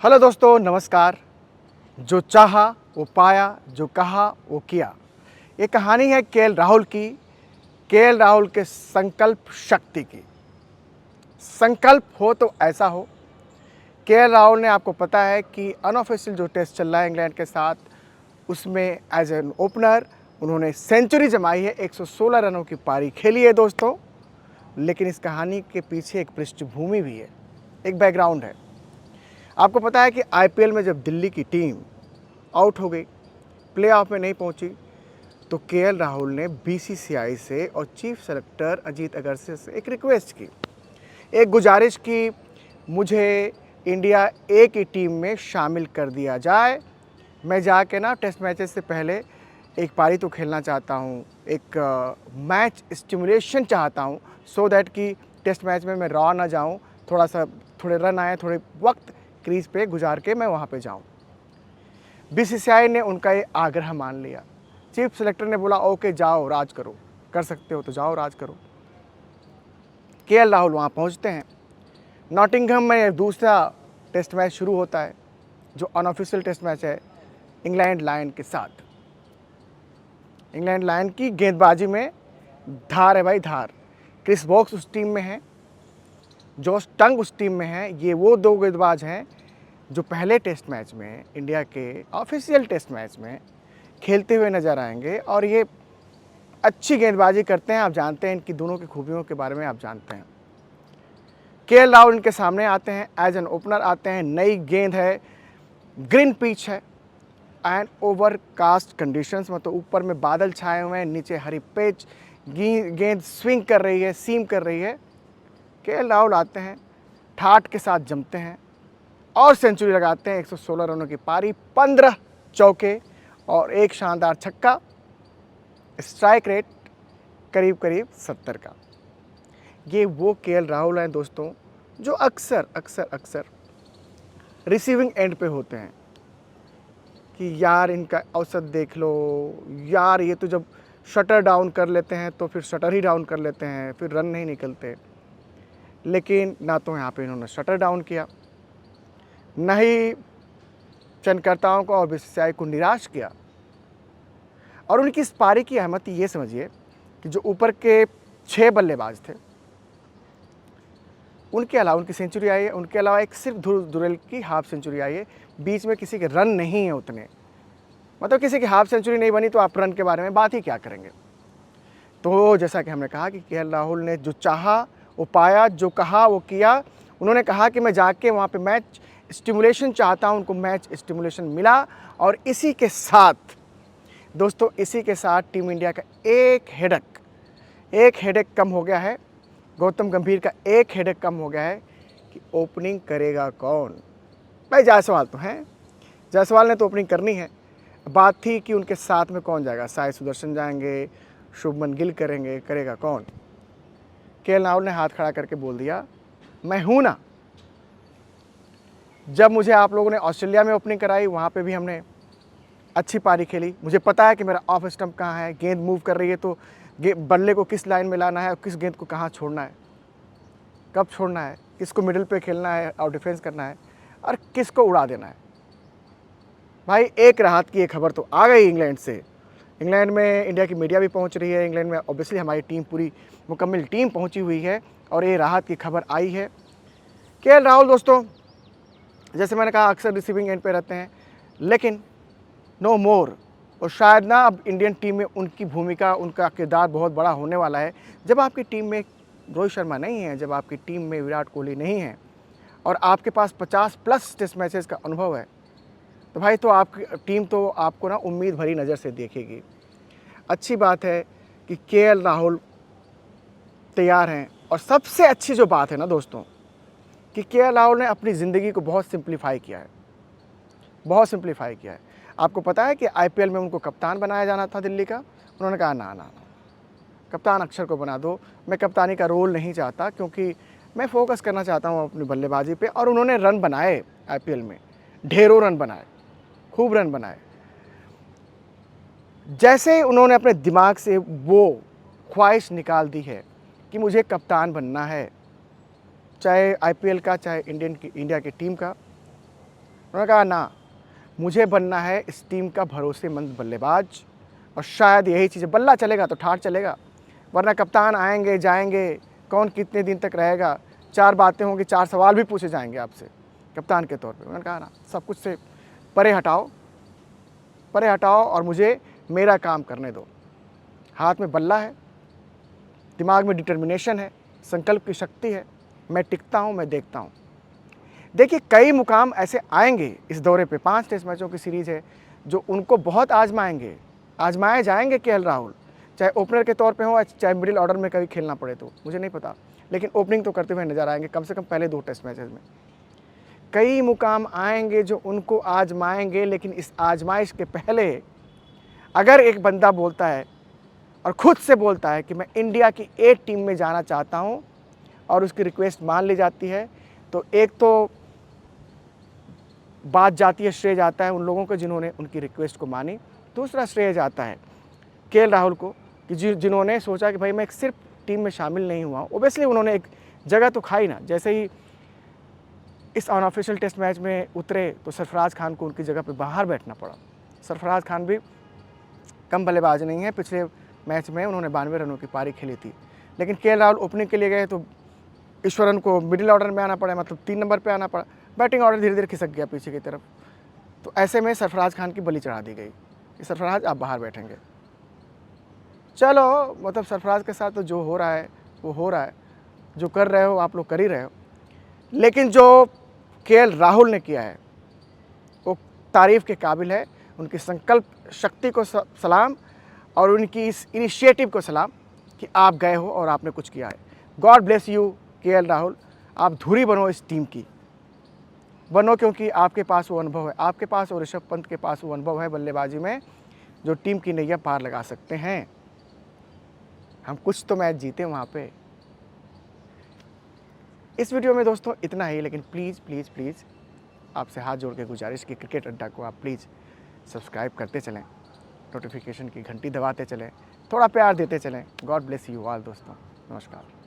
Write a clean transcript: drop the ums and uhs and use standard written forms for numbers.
Hello दोस्तों, नमस्कार। जो चाहा वो पाया, जो कहा वो किया। ये कहानी है केएल राहुल की, केएल राहुल के संकल्प शक्ति की। संकल्प हो तो ऐसा हो। केएल राहुल ने, आपको पता है कि अनऑफिशियल जो टेस्ट चल रहा है इंग्लैंड के साथ, उसमें एज एन ओपनर उन्होंने सेंचुरी जमाई है, 116 रनों की पारी खेली है दोस्तों। लेकिन इस कहानी के पीछे एक पृष्ठभूमि भी है, एक बैकग्राउंड है। आपको पता है कि आईपीएल में जब दिल्ली की टीम आउट हो गई, प्लेऑफ में नहीं पहुंची, तो केएल राहुल ने बीसीसीआई से और चीफ सेलेक्टर अजीत अगरसे से एक रिक्वेस्ट की, एक गुजारिश की, मुझे इंडिया ए की टीम में शामिल कर दिया जाए। मैं जाके ना टेस्ट मैचेस से पहले एक पारी तो खेलना चाहता हूँ, एक मैच स्टिमुलेशन चाहता हूँ, सो दैट कि टेस्ट मैच में मैं रॉ ना जाऊँ, थोड़े रन आए, थोड़े वक्त क्रीज पे गुजार के मैं वहाँ पे जाऊँ। बीसीसीआई ने उनका ये आग्रह मान लिया। चीफ सेलेक्टर ने बोला ओके जाओ, राज करो, कर सकते हो तो जाओ, राज करो। केएल राहुल वहाँ पहुँचते हैं। नॉटिंघम में दूसरा टेस्ट मैच शुरू होता है, जो अनऑफिशियल टेस्ट मैच है इंग्लैंड लायन के साथ। इंग्लैंड लायन की गेंदबाजी में धार है भाई, धार। क्रिस वोक्स उस टीम में है, जोश टंग उस टीम में है। ये वो दो गेंदबाज हैं जो पहले टेस्ट मैच में, इंडिया के ऑफिशियल टेस्ट मैच में खेलते हुए नजर आएंगे, और ये अच्छी गेंदबाजी करते हैं। आप जानते हैं इनकी दोनों की खूबियों के बारे में, आप जानते हैं। केएल राहुल इनके सामने आते हैं, एज एन ओपनर आते हैं। नई गेंद है, ग्रीन पिच है एंड ओवरकास्ट कंडीशंस, मतलब ऊपर में बादल छाए हुए हैं, नीचे हरी पिच, गेंद स्विंग कर रही है, सीम कर रही है। केएल राहुल आते हैं, ठाठ के साथ जमते हैं और सेंचुरी लगाते हैं। 116 रनों की पारी, 15 चौके और एक शानदार छक्का। स्ट्राइक रेट करीब करीब 70 का। ये वो केएल राहुल हैं दोस्तों, जो अक्सर अक्सर अक्सर रिसीविंग एंड पे होते हैं कि यार इनका औसत देख लो, यार ये तो जब शटर डाउन कर लेते हैं तो फिर शटर ही डाउन कर लेते हैं, फिर रन नहीं निकलते। लेकिन ना तो यहाँ पे इन्होंने शटर डाउन किया, न ही चयनकर्ताओं को और बीसीसीआई को निराश किया। और उनकी इस पारी की अहमियत ये समझिए कि जो ऊपर के 6 बल्लेबाज थे, उनके अलावा उनकी सेंचुरी आई है, उनके अलावा एक सिर्फ ध्रुव जुरैल की हाफ सेंचुरी आई है। बीच में किसी के रन नहीं है उतने, मतलब किसी की हाफ सेंचुरी नहीं बनी तो आप रन के बारे में बात ही क्या करेंगे। तो जैसा कि हमने कहा कि केएल राहुल ने जो चाहा वो पाया, जो कहा वो किया। उन्होंने कहा कि मैं जाके वहाँ पे मैच स्टिमुलेशन चाहता हूँ, उनको मैच स्टिमुलेशन मिला। और इसी के साथ दोस्तों, इसी के साथ टीम इंडिया का एक हेडेक कम हो गया है। गौतम गंभीर का एक हेडेक कम हो गया है कि ओपनिंग करेगा कौन। भाई जायसवाल तो हैं, जायसवाल ने तो ओपनिंग करनी है। बात थी कि उनके साथ में कौन जाएगा, साई सुदर्शन जाएंगे, शुभमन गिल करेंगे, करेगा कौन। केएल राहुल ने हाथ खड़ा करके बोल दिया, मैं हूं ना। जब मुझे आप लोगों ने ऑस्ट्रेलिया में ओपनिंग कराई, वहाँ पे भी हमने अच्छी पारी खेली। मुझे पता है कि मेरा ऑफ स्टंप कहाँ है, गेंद मूव कर रही है तो बल्ले को किस लाइन में लाना है और किस गेंद को कहाँ छोड़ना है, कब छोड़ना है, किसको मिडिल पे खेलना है और डिफेंस करना है, और किसको उड़ा देना है। भाई एक राहत की एक खबर तो आ गई इंग्लैंड से। इंग्लैंड में इंडिया की मीडिया भी पहुंच रही है, इंग्लैंड में ऑब्वियसली हमारी टीम, पूरी मुकम्मल टीम पहुंची हुई है, और ये राहत की खबर आई है। केएल राहुल दोस्तों, जैसे मैंने कहा, अक्सर रिसीविंग एंड पे रहते हैं, लेकिन नो मोर। और शायद ना अब इंडियन टीम में उनकी भूमिका, उनका किरदार बहुत बड़ा होने वाला है। जब आपकी टीम में रोहित शर्मा नहीं है, जब आपकी टीम में विराट कोहली नहीं है, और आपके पास 50+ टेस्ट मैचेस का अनुभव है, तो भाई तो आपकी टीम तो आपको ना उम्मीद भरी नज़र से देखेगी। अच्छी बात है कि केएल राहुल तैयार हैं। और सबसे अच्छी जो बात है ना दोस्तों, कि केएल राहुल ने अपनी ज़िंदगी को बहुत सिंप्लीफाई किया है, बहुत सिंप्लीफाई किया है। आपको पता है कि आईपीएल में उनको कप्तान बनाया जाना था दिल्ली का, उन्होंने कहा ना ना ना, कप्तान अक्षर को बना दो, मैं कप्तानी का रोल नहीं चाहता, क्योंकि मैं फोकस करना चाहता हूँ अपनी बल्लेबाजी पे। और उन्होंने रन बनाए आईपीएल में, ढेरों रन बनाए, खूब रन बनाए। जैसे ही उन्होंने अपने दिमाग से वो ख्वाहिश निकाल दी है कि मुझे कप्तान बनना है, चाहे आईपीएल का, चाहे इंडिया की टीम का, उन्होंने कहा ना, मुझे बनना है इस टीम का भरोसेमंद बल्लेबाज, और शायद यही चीज़, बल्ला चलेगा तो ठाठ चलेगा, वरना कप्तान आएंगे जाएंगे, कौन कितने दिन तक रहेगा, 4 बातें होंगी, 4 सवाल भी पूछे जाएंगे आपसे कप्तान के तौर पे। उन्होंने कहा ना, सब कुछ से परे हटाओ और मुझे मेरा काम करने दो। हाथ में बल्ला है, दिमाग में डिटर्मिनेशन है, संकल्प की शक्ति है, मैं टिकता हूँ, मैं देखता हूँ। देखिए, कई मुकाम ऐसे आएंगे इस दौरे पे, 5 टेस्ट मैचों की सीरीज़ है जो उनको बहुत आजमाए जाएंगे केएल राहुल, चाहे ओपनर के तौर पे हो, चाहे मिडिल ऑर्डर में कभी खेलना पड़े तो, मुझे नहीं पता, लेकिन ओपनिंग तो करते हुए नजर आएंगे कम से कम पहले 2 टेस्ट मैचेस में। कई मुकाम आएंगे जो उनको आजमाएंगे, लेकिन इस आजमाइश के पहले अगर एक बंदा बोलता है और खुद से बोलता है कि मैं इंडिया की ए टीम में जाना चाहता हूँ, और उसकी रिक्वेस्ट मान ली जाती है, तो एक तो बात जाती है, श्रेय जाता है उन लोगों को जिन्होंने उनकी रिक्वेस्ट को मानी। दूसरा श्रेय जाता है केएल राहुल को कि जिन्होंने सोचा कि भाई मैं सिर्फ टीम में शामिल नहीं हुआ। ओबियसली उन्होंने एक जगह तो खाई ना, जैसे ही इस अनऑफिशियल टेस्ट मैच में उतरे तो सरफराज खान को उनकी जगह पे बाहर बैठना पड़ा। सरफराज खान भी कम बल्लेबाज नहीं है, पिछले मैच में उन्होंने 92 रनों की पारी खेली थी, लेकिन केएल राहुल ओपनिंग के लिए गए तो ईश्वरन को मिडिल ऑर्डर में आना पड़ा, मतलब 3 नंबर पे आना पड़ा, बैटिंग ऑर्डर धीरे धीरे खिसक गया पीछे की तरफ। तो ऐसे में सरफराज खान की बलि चढ़ा दी गई कि सरफराज आप बाहर बैठेंगे। चलो, मतलब सरफराज के साथ तो जो हो रहा है वो हो रहा है, जो कर रहे हो आप लोग कर ही रहे हो, लेकिन जो केएल राहुल ने किया है वो तारीफ़ के काबिल है। उनकी संकल्प शक्ति को सलाम, और उनकी इस इनिशिएटिव को सलाम कि आप गए हो और आपने कुछ किया है। God bless you KL Rahul, आप धुरी बनो इस टीम की, बनो, क्योंकि आपके पास वो अनुभव है, आपके पास और ऋषभ पंत के पास वो अनुभव है बल्लेबाजी में, जो टीम की नैया पार लगा सकते हैं। हम कुछ तो मैच जीते वहाँ पे। इस वीडियो में दोस्तों इतना ही, लेकिन प्लीज़ प्लीज़ प्लीज़ आपसे हाथ जोड़ के गुजारिश कि क्रिकेट अड्डा को आप प्लीज़ सब्सक्राइब करते चलें, नोटिफिकेशन की घंटी दबाते चलें, थोड़ा प्यार देते चलें। गॉड ब्लेस यू ऑल दोस्तों, नमस्कार।